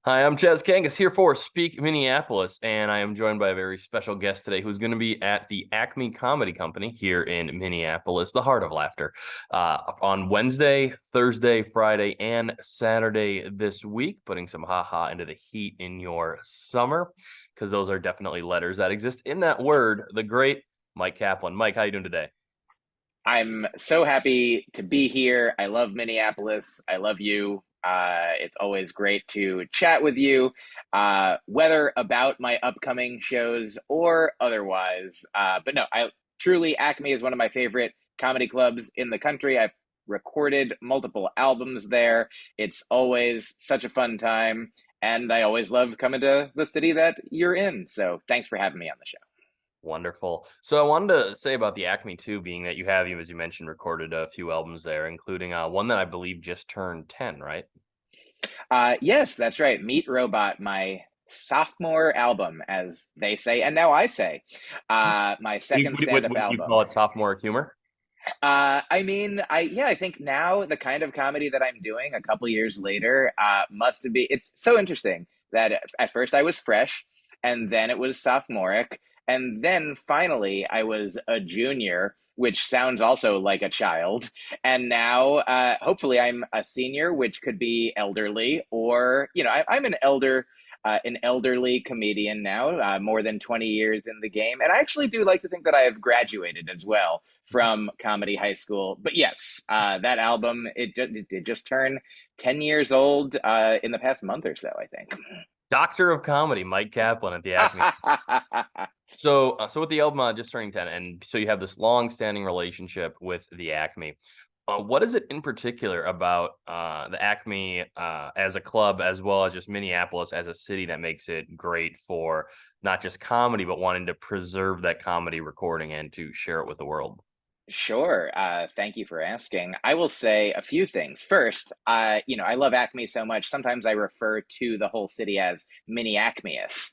Hi, I'm Chaz Kangas here for Speak Minneapolis, and I am joined by a very special guest today who's going to be at the Acme Comedy Company here in Minneapolis, the heart of laughter, on Wednesday, Thursday, Friday, and Saturday this week, putting some haha into the heat in your summer, because those are definitely letters that exist in that word, the great Myq Kaplan. Myq, how you doing today? I'm so happy to be here. I love Minneapolis. I love you. It's always great to chat with you, whether about my upcoming shows or otherwise. But no, I truly, Acme is one of my favorite comedy clubs in the country. I've recorded multiple albums there. It's always such a fun time. And I always love coming to the city that you're in. So thanks for having me on the show. Wonderful. So I wanted to say about the Acme too, being that you, as you mentioned, recorded a few albums there, including one that I believe just turned 10, right? Yes, that's right. Meet Robot, my sophomore album, as they say, and now I say, my second stand-up Would you album. call it sophomore humor? I think now the kind of comedy that I'm doing a couple years later must be. It's so interesting that at first I was fresh, and then it was sophomoric, and then finally I was a junior, which sounds also like a child, and now hopefully I'm a senior, which could be elderly, or I'm an elderly comedian now, more than 20 years in the game. And I actually do like to think that I have graduated as well from comedy high school. But yes, that album, it did just turn 10 years old in the past month or so, I think. Doctor of Comedy, Myq Kaplan at the Acme. So with the album just turning 10, and so you have this long-standing relationship with the Acme. What is it in particular about the Acme as a club, as well as just Minneapolis as a city, that makes it great for not just comedy, but wanting to preserve that comedy recording and to share it with the world? Sure. Thank you for asking. I will say a few things. First, I love Acme so much. Sometimes I refer to the whole city as Minneacmeus,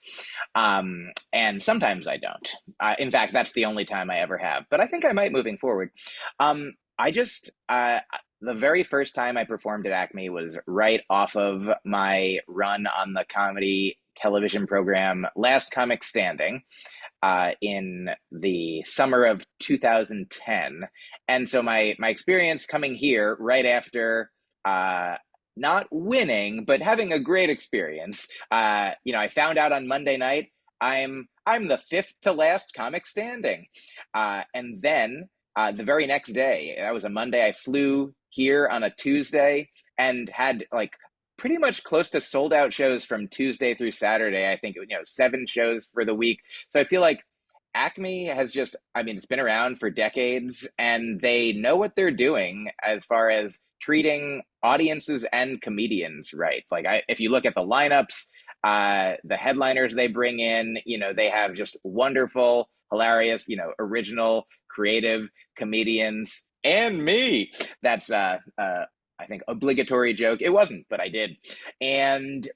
and sometimes I don't. In fact, that's the only time I ever have. But I think I might moving forward. I just the very first time I performed at Acme was right off of my run on the comedy television program Last Comic Standing in the summer of 2010. And so my experience coming here right after not winning, but having a great experience. I found out on Monday night I'm the fifth to last comic standing, and then the very next day, that was a Monday, I flew here on a Tuesday and had like pretty much close to sold out shows from Tuesday through Saturday. I think, 7 shows for the week. So I feel like Acme has just, I mean, it's been around for decades and they know what they're doing as far as treating audiences and comedians right. If you look at the lineups, the headliners they bring in, they have just wonderful, hilarious, original, creative comedians and me. That's I think obligatory joke. It wasn't, but I did. And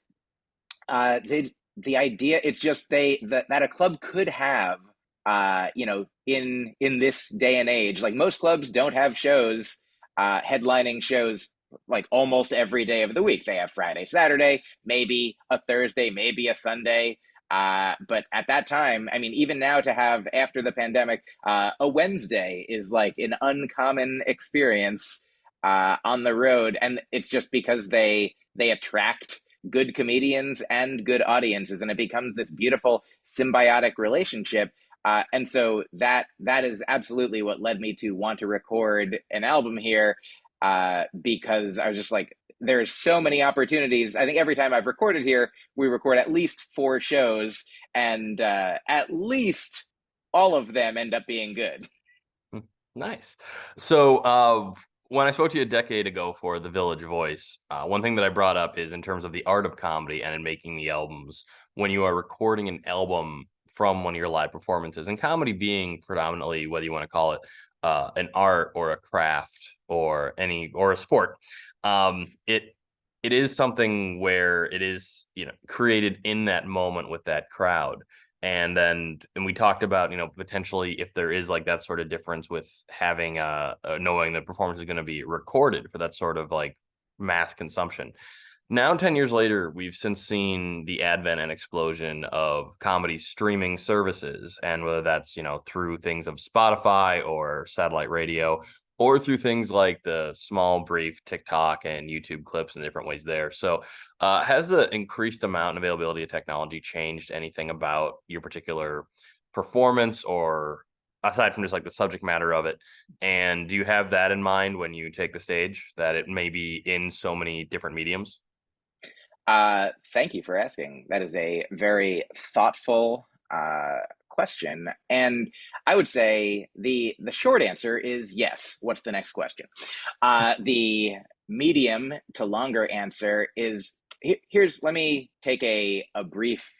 the idea, it's just that a club could have in this day and age, like most clubs don't have shows, headlining shows like almost every day of the week. They have Friday, Saturday, maybe a Thursday, maybe a Sunday. But at that time, I mean, even now to have after the pandemic, a Wednesday is like an uncommon experience on the road, and it's just because they attract good comedians and good audiences, and it becomes this beautiful symbiotic relationship. And so that is absolutely what led me to want to record an album here, because I was just like, there's so many opportunities. I think every time I've recorded here, we record at least 4 shows, and at least all of them end up being good. Hmm, nice. So, when I spoke to you a decade ago for The Village Voice, one thing that I brought up is in terms of the art of comedy and in making the albums, when you are recording an album from one of your live performances, and comedy being predominantly, whether you want to call it an art or a craft or a sport, it is something where it is, created in that moment with that crowd. And we talked about, potentially if there is like that sort of difference with having knowing the performance is going to be recorded for that sort of like mass consumption. Now, 10 years later, we've since seen the advent and explosion of comedy streaming services. And whether that's, through things of Spotify or satellite radio, or through things like the small, brief TikTok and YouTube clips and different ways there. So, has the increased amount and availability of technology changed anything about your particular performance, or aside from just like the subject matter of it? And do you have that in mind when you take the stage, that it may be in so many different mediums? Thank you for asking. That is a very thoughtful question, and I would say the short answer is yes. What's the next question? The medium to longer answer is here's. Let me take a brief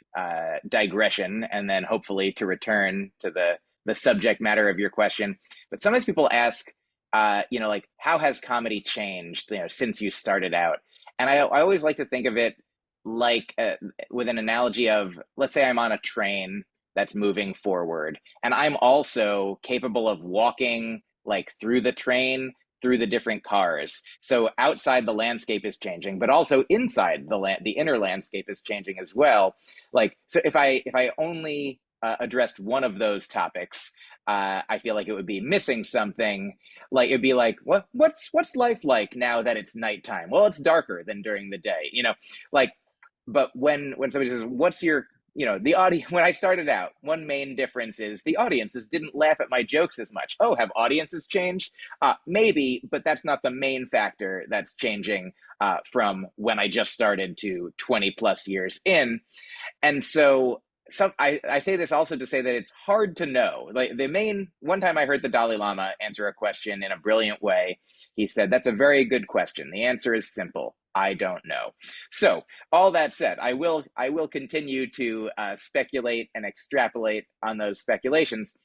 digression, and then hopefully to return to the subject matter of your question. But sometimes people ask, like how has comedy changed, since you started out? And I always like to think of it like with an analogy of, let's say I'm on a train that's moving forward, and I'm also capable of walking like through the train, through the different cars. So outside the landscape is changing, but also inside the inner landscape is changing as well. Like, so if I only addressed one of those topics, I feel like it would be missing something. Like it'd be like, what's life like now that it's nighttime? Well, it's darker than during the day, like. But when somebody says, "What's your," the audience, when I started out, one main difference is the audiences didn't laugh at my jokes as much. Oh, have audiences changed? Maybe, but that's not the main factor that's changing from when I just started to 20 plus years in. And so I say this also to say that it's hard to know. Like the main one time I heard the Dalai Lama answer a question in a brilliant way. He said, "That's a very good question. The answer is simple. I don't know." So all that said, I will continue to speculate and extrapolate on those speculations.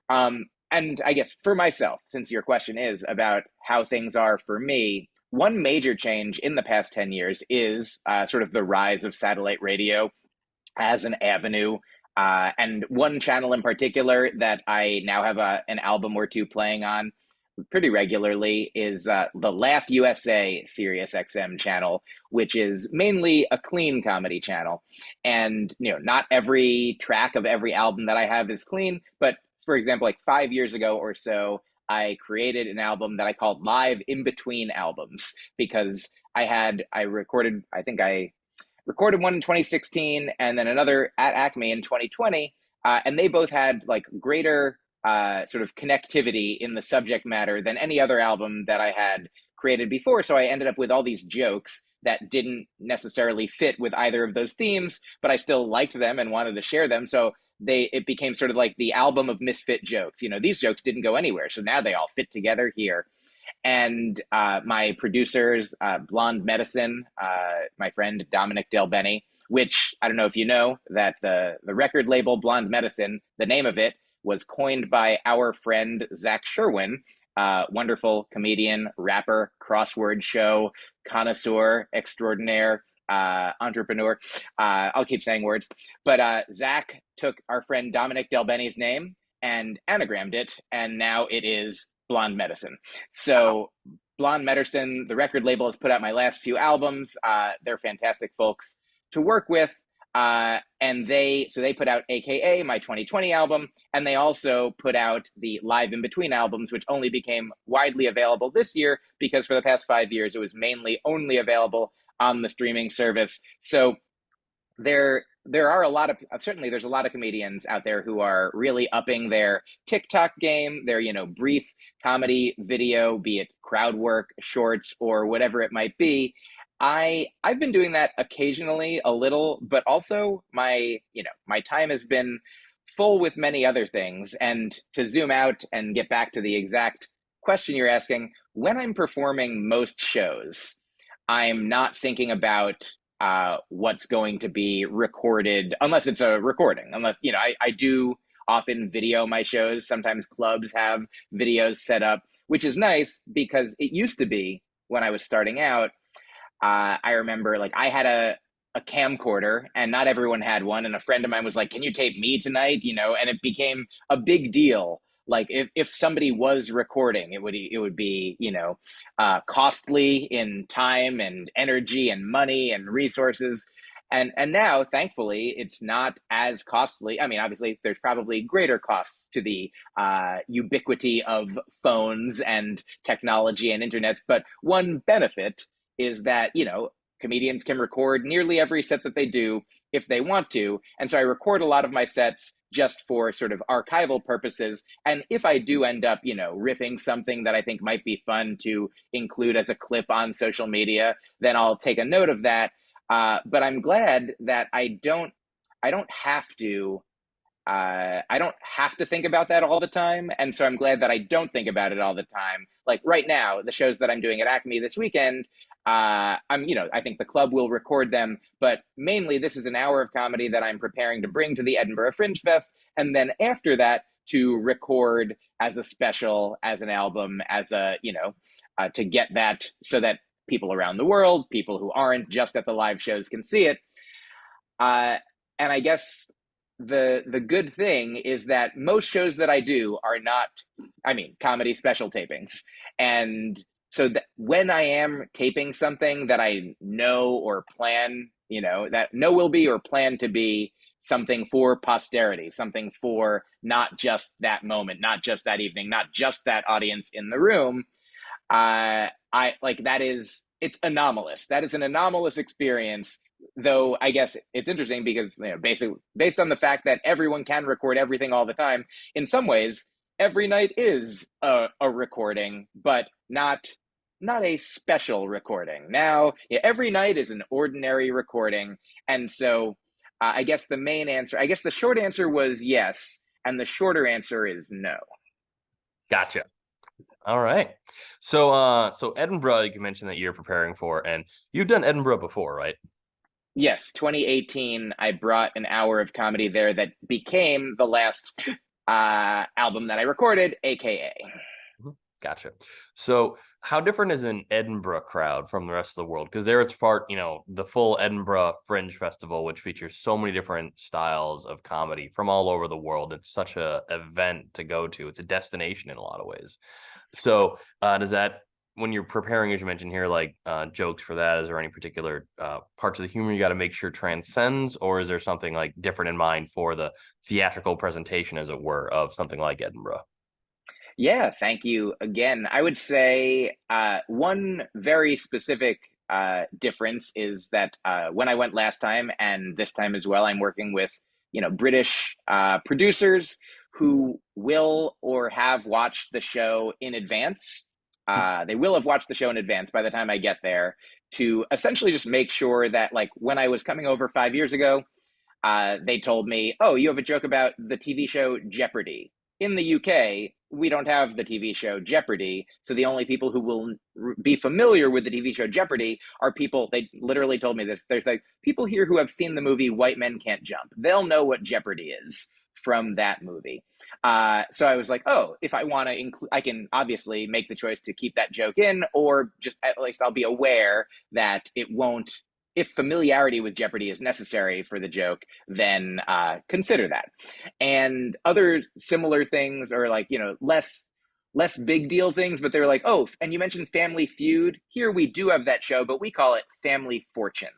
And I guess for myself, since your question is about how things are for me, one major change in the past 10 years is sort of the rise of satellite radio as an avenue. And one channel in particular that I now have an album or two playing on pretty regularly is the Laugh USA Sirius XM channel, which is mainly a clean comedy channel. And, not every track of every album that I have is clean, but for example, like 5 years ago or so, I created an album that I called Live in Between Albums because I recorded one in 2016 and then another at Acme in 2020. And they both had like greater sort of connectivity in the subject matter than any other album that I had created before. So I ended up with all these jokes that didn't necessarily fit with either of those themes, but I still liked them and wanted to share them. So it became sort of like the album of misfit jokes. These jokes didn't go anywhere. So now they all fit together here. And my producers, Blonde Medicine, my friend Dominic Del Benny, which I don't know if you know, that the record label Blonde Medicine, the name of it was coined by our friend Zach Sherwin, wonderful comedian, rapper, crossword show, connoisseur extraordinaire, entrepreneur. I'll keep saying words. But Zach took our friend Dominic Del Benny's name and anagrammed it, and now it is Blonde Medicine. So Blonde Medicine, the record label, has put out my last few albums. They're fantastic folks to work with. And they put out AKA, my 2020 album, and they also put out the Live in Between albums, which only became widely available this year because for the past 5 years it was mainly only available on the streaming service. So there are a lot of certainly there's a lot of comedians out there who are really upping their TikTok game, their brief comedy video, be it crowd work, shorts, or whatever it might be. I've been doing that occasionally a little, but also my time has been full with many other things. And to zoom out and get back to the exact question you're asking, when I'm performing most shows, I'm not thinking about what's going to be recorded, unless it's a recording. Unless, I do often video my shows. Sometimes clubs have videos set up, which is nice because it used to be when I was starting out. I remember like I had a camcorder and not everyone had one. And a friend of mine was like, "Can you tape me tonight?" And it became a big deal like if somebody was recording, it would be, costly in time and energy and money and resources. And now, thankfully, it's not as costly. I mean, obviously, there's probably greater costs to the ubiquity of phones and technology and internets. But one benefit is that, comedians can record nearly every set that they do if they want to. And so I record a lot of my sets just for sort of archival purposes. And if I do end up, riffing something that I think might be fun to include as a clip on social media, then I'll take a note of that. But I'm glad that I don't have to I don't have to think about that all the time. And so I'm glad that I don't think about it all the time. Like right now, the shows that I'm doing at Acme this weekend, I think the club will record them, but mainly this is an hour of comedy that I'm preparing to bring to the Edinburgh Fringe Fest. And then after that, to record as a special, as an album, to get that so that people around the world, people who aren't just at the live shows can see it. And I guess the good thing is that most shows that I do are not, comedy special tapings. And so that when I am taping something that I know or plan, that know will be or plan to be something for posterity, something for not just that moment, not just that evening, not just that audience in the room, I like that is it's anomalous. That is an anomalous experience, though I guess it's interesting because basically based on the fact that everyone can record everything all the time, in some ways, every night is a recording, but not a special recording. Now, yeah, every night is an ordinary recording, and so I guess the short answer was yes, and the shorter answer is no. Gotcha. All right. So Edinburgh, you mentioned that you're preparing for, and you've done Edinburgh before, right? Yes, 2018, I brought an hour of comedy there that became the last album that I recorded, AKA. Mhm. Gotcha. So how different is an Edinburgh crowd from the rest of the world? Because there it's part, the full Edinburgh Fringe Festival, which features so many different styles of comedy from all over the world. It's such a event to go to. It's a destination in a lot of ways. So does that, when you're preparing, as you mentioned here, like jokes for that, is there any particular parts of the humor you got to make sure transcends, or is there something like different in mind for the theatrical presentation, as it were, of something like Edinburgh? Yeah, thank you again. I would say one very specific difference is that when I went last time and this time as well, I'm working with British producers who will or have watched the show in advance. They will have watched the show in advance by the time I get there to essentially just make sure that, like, when I was coming over 5 years ago, they told me, "Oh, you have a joke about the TV show Jeopardy." In the UK, we don't have the TV show Jeopardy, so the only people who will be familiar with the TV show Jeopardy are people. They literally told me this. There's like people here who have seen the movie White Men Can't Jump. They'll know what Jeopardy is from that movie. So I was like, oh, if I want to include, I can obviously make the choice to keep that joke in, or just at least I'll be aware that it won't, if familiarity with Jeopardy is necessary for the joke, then consider that. And other similar things are like, less big deal things, but they're like, oh, and you mentioned Family Feud. Here we do have that show, but we call it Family Fortune.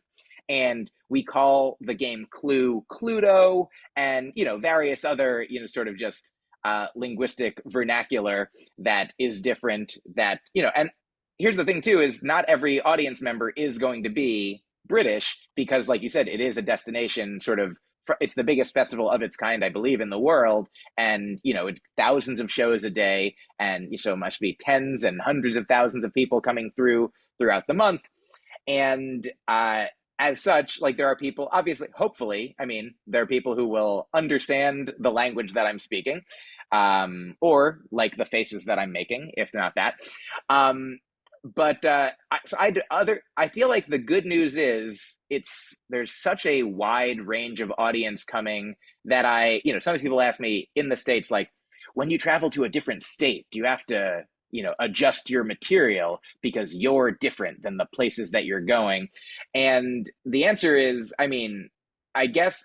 And we call the game Clue Cluedo, and various other sort of just linguistic vernacular that is different. And here's the thing too: is not every audience member is going to be British, because like you said, it is a destination sort of, it's the biggest festival of its kind, I believe, in the world. And thousands of shows a day, and so it must be tens and hundreds of thousands of people coming throughout the month. And as such, like, there are people, obviously, hopefully, there are people who will understand the language that I'm speaking, or like the faces that I'm making, if not that. But I feel like the good news is there's such a wide range of audience coming that sometimes people ask me in the States, like, when you travel to a different state, do you have to adjust your material because you're different than the places that you're going? And the answer is, I guess,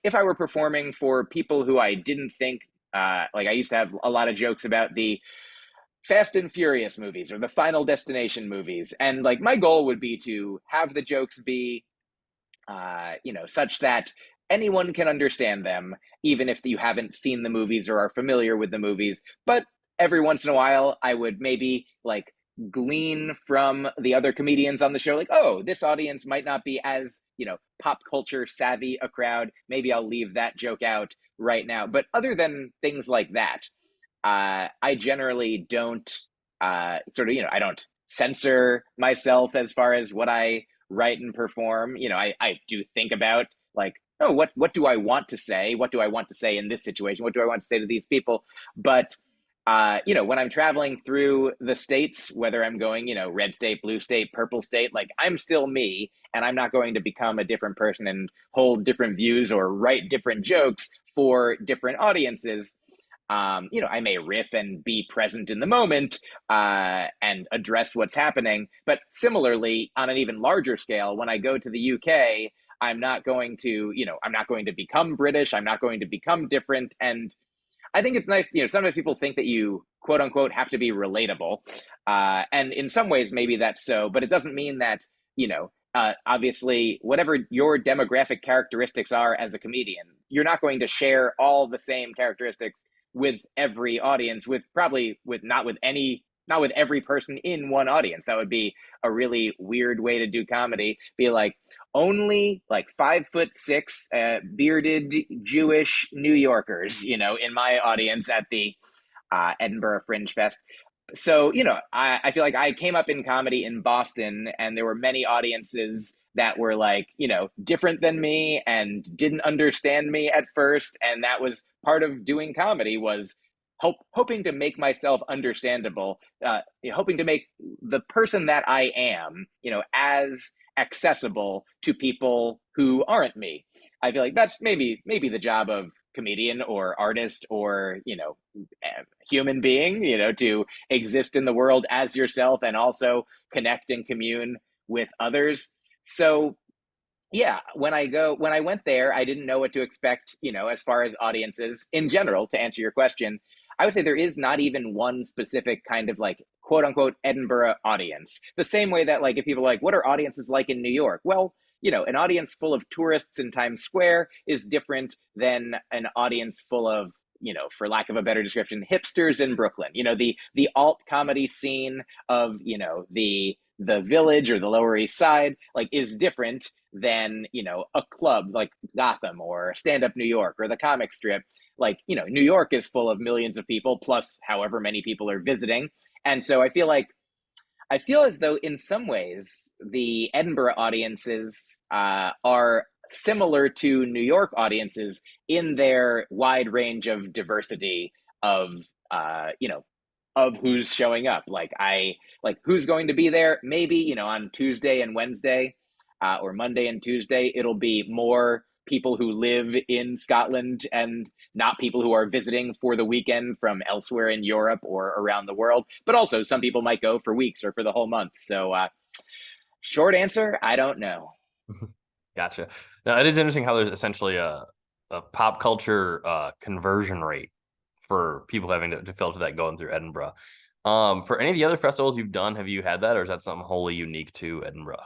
if I were performing for people who I didn't think Like I used to have a lot of jokes about the Fast and Furious movies or the Final Destination movies, and like my goal would be to have the jokes be such that anyone can understand them, even if you haven't seen the movies or are familiar with the movies. But every once in a while, I would maybe like glean from the other comedians on the show, like, oh, this audience might not be as, pop culture savvy a crowd. Maybe I'll leave that joke out right now. But other than things like that, I generally don't I don't censor myself as far as what I write and perform. I do think about like, oh, what do I want to say? What do I want to say in this situation? What do I want to say to these people? But when I'm traveling through the states, whether I'm going, red state, blue state, purple state, like I'm still me, and I'm not going to become a different person and hold different views or write different jokes for different audiences. I may riff and be present in the moment and address what's happening. But similarly, on an even larger scale, when I go to the UK, I'm not going to become British. I'm not going to become different. And I think it's nice, sometimes people think that you quote unquote have to be relatable. And in some ways, maybe that's so, but it doesn't mean that, obviously, whatever your demographic characteristics are as a comedian, you're not going to share all the same characteristics with every audience, not with every person in one audience. That would be a really weird way to do comedy. Be like, only like 5'6", bearded Jewish New Yorkers, in my audience at the Edinburgh Fringe Fest. So, I feel like I came up in comedy in Boston, and there were many audiences that were like, different than me and didn't understand me at first. And that was part of doing comedy, was hoping to make myself understandable, hoping to make the person that I am, as accessible to people who aren't me. I feel like that's maybe the job of comedian or artist or human being, to exist in the world as yourself and also connect and commune with others. So yeah, when I went there, I didn't know what to expect, as far as audiences in general. To answer your question, I would say there is not even one specific kind of like quote unquote Edinburgh audience. The same way that like if people are like, what are audiences like in New York? Well, an audience full of tourists in Times Square is different than an audience full of, for lack of a better description, hipsters in Brooklyn. The alt comedy scene of, the Village or the Lower East Side, like, is different than, a club like Gotham or Stand Up New York or the comic strip. Like, New York is full of millions of people plus however many people are visiting. And so I feel as though in some ways the Edinburgh audiences are similar to New York audiences in their wide range of diversity of of who's showing up. Like who's going to be there. Maybe on Tuesday and Wednesday, or Monday and Tuesday, it'll be more people who live in Scotland and not people who are visiting for the weekend from elsewhere in Europe or around the world. But also, some people might go for weeks or for the whole month. So, short answer, I don't know. Gotcha. Now, it is interesting how there's essentially a pop culture conversion rate for people having to filter that going through Edinburgh. For any of the other festivals you've done, have you had that, or is that something wholly unique to Edinburgh?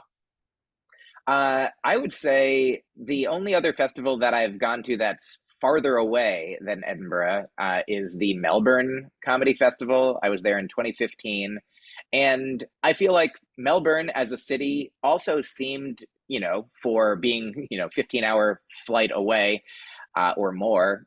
I would say the only other festival that I've gone to that's farther away than Edinburgh is the Melbourne Comedy Festival. I was there in 2015. And I feel like Melbourne as a city also seemed, for being, 15-hour flight away or more,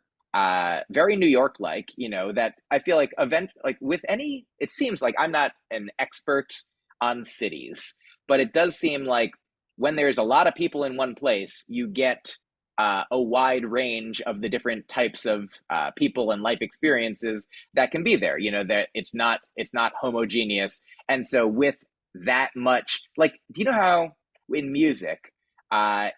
very New York like, that I feel like it seems like I'm not an expert on cities, but it does seem like when there's a lot of people in one place, you get a wide range of the different types of people and life experiences that can be there. That it's not homogeneous, and so with that much, like, do you know how in music,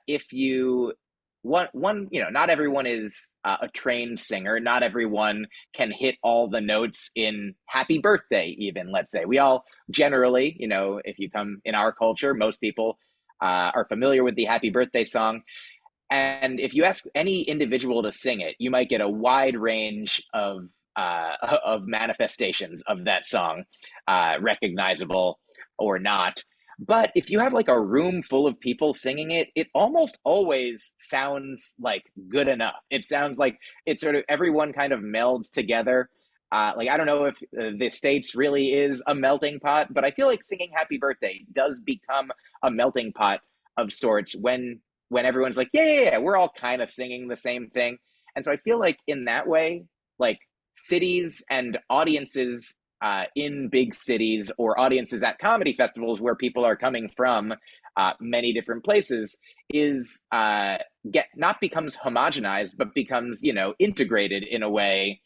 if you one, not everyone is a trained singer. Not everyone can hit all the notes in Happy Birthday, even, let's say. We all generally, if you come in our culture, most people are familiar with the Happy Birthday song. And if you ask any individual to sing it, you might get a wide range of manifestations of that song, recognizable or not. But if you have like a room full of people singing it, it almost always sounds like good enough. It sounds like it's sort of everyone kind of melds together. Like I don't know if the States really is a melting pot, but I feel like singing Happy Birthday does become a melting pot of sorts when everyone's like, yeah, we're all kind of singing the same thing. And so I feel like in that way, like cities and audiences in big cities or audiences at comedy festivals where people are coming from many different places is get not becomes homogenized, but becomes, integrated in a way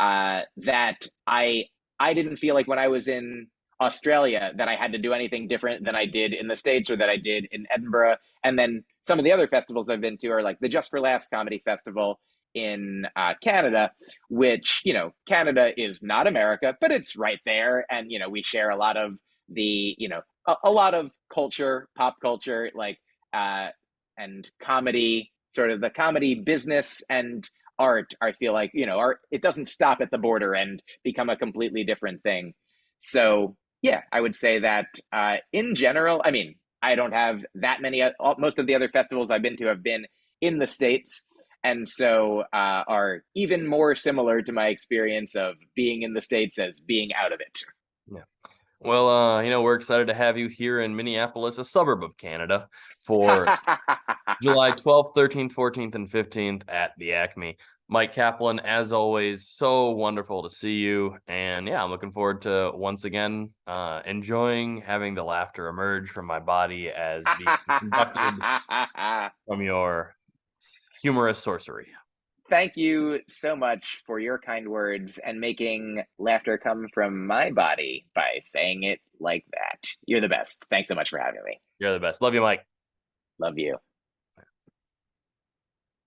that I didn't feel like when I was in Australia that I had to do anything different than I did in the States or that I did in Edinburgh. And then some of the other festivals I've been to are like the Just for Laughs Comedy Festival in Canada, which, Canada is not America, but it's right there. And, we share a lot of a lot of culture, pop culture, like, and comedy, sort of the comedy business and art. I feel like, art, it doesn't stop at the border and become a completely different thing. So yeah, I would say that in general, I mean, I don't have that many. Most of the other festivals I've been to have been in the States, and so are even more similar to my experience of being in the States as being out of it. Yeah. Well, we're excited to have you here in Minneapolis, a suburb of Canada, for July 12th, 13th, 14th, and 15th at the Acme. Myq Kaplan, as always, so wonderful to see you. And yeah, I'm looking forward to once again enjoying having the laughter emerge from my body as being conducted from your humorous sorcery. Thank you so much for your kind words and making laughter come from my body by saying it like that. You're the best. Thanks so much for having me. You're the best. Love you, Myq. Love you.